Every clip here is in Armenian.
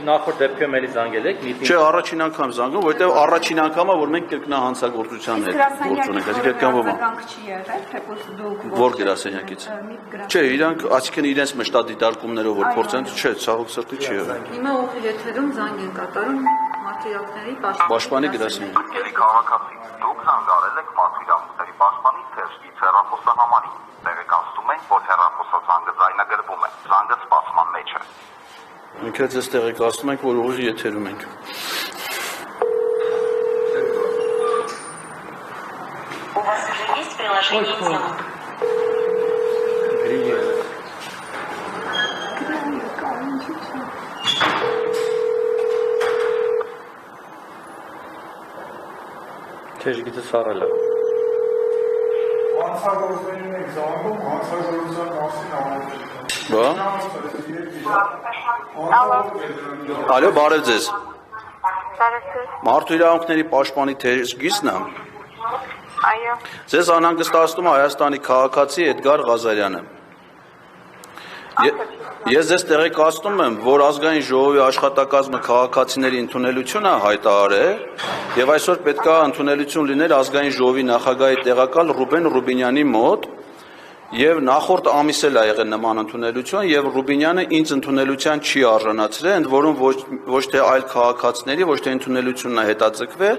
նախորդ դեպքում էլի զանգել եք միտինգ։ Չէ, առաջին անգամ զանգում, որովհետև առաջին անգամը որ մենք կրկնահանցագործության հետ գործ ունենք, այսինքն որ գրասենյակից։ Չէ, իրանք այսինքն իրենց մշտադիտարկումներով որ փորձեն, չէ, ցավոք սրտի չի եղել։ Հիմա ուղիղ եթերում զանգ են կատարում մատերիալների պաշտպանի գրասենյակ։ Քաղաքացի, դուք զանգարել եք մատերիալների պաշտպանի թեժգից հեռախոսահամարին։ Տեղեկացնում ենք, որ հեռախոսազանգը ձայնագրվում է։ Զանգը սպասման մեջ է։ Մենք էլ ձեզ տեղեկացնում ենք, որ ուղիղ եթերում ենք։ У вас уже есть приложение «Тема»? Թեժգիծը սառել է։ Հանցագործներին եք զանգում, հանցագործության մասին ամոթ։ Բա։ Ալո, բարև ձեզ։ Մարդու իրավունքների պաշտպանի թեժգիծն է։ Այո։ Ձեզ անհանգստացնում է Հայաստանի քաղաքացի Էդգար Ղազարյանը։ Ես ձեզ տեղեկացնում եմ, որ ազգային ժողովի աշխատակազմը քաղաքացիների ընդունելությունը հայտարարել եւ այսօր պետք է ընդունելություն լիներ ազգային ժողովի նախագահի տեղակալ Ռուբեն Ռուբինյանի մոտ եւ նախորդ ամիս էլ ա եղել նման ընդունելություն եւ Ռուբինյանը ինձ ընդունելության չի արժանացրել, ընդ որում ոչ թե այլ քաղաքացիների, ոչ թե ընդունելությունն է հետաձգվել,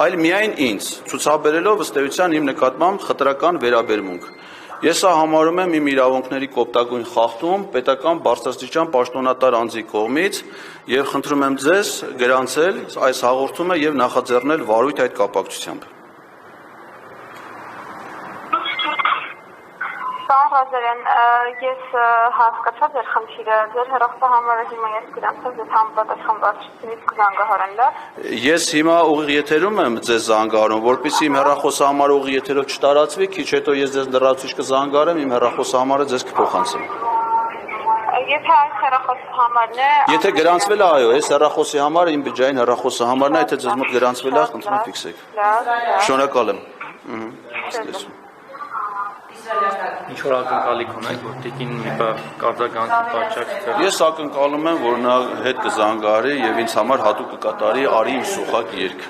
այլ միայն ինձ, ցուցաբերելով ըստ էության իմ նկատմամբ խտրական վերաբերմունք։ Ես համարում եմ իմ իրավունքների կոպտագույն խախտում պետական բարձրաստիճան պաշտոնատար անձի կողմից եւ խնդրում եմ ձեզ գրանցել այս հաղորդումը եւ նախաձեռնել վարույթ այդ կապակցությամբ։ Պարոն Ղազարյան, ես հասկացա ձեր խնդիրը, ձեր հեռախոսահամարը հիմա ես գրանցել ձեզ համապատասխան վարչությունից կզանգահարեն, լավ։ Ես հիմա ուղիղ եթերում եմ ձեզ զանգահարում, որպեսզի իմ հեռախոսահամարը ուղիղ եթերով չտարածվի, քիչ հետո ես ձեզ լրացուցիչ կզանգահարեմ, իմ հեռախոսահամարը ձեզ կփոխանցեմ։ Եթե այս հեռախոսահամարն է… Եթե գրանցվել է, այո, այս հեռախոսի համարը իմ բջջային հեռախոսահամարն է, եթե ձեզ մոտ գրանցվել է, խնդրում եմ ֆիքսեք։ Շնորհակալ եմ։ Ինչ որ ակնկալիք ունեք, որ տիկին մի բան կարձագանքի պատճառ։ Ես ակնկալում եմ, որ նա հետ կզանգահարի եւ ինձ համար հատուկ կկատարի «Արի իմ սոխակ» երգ։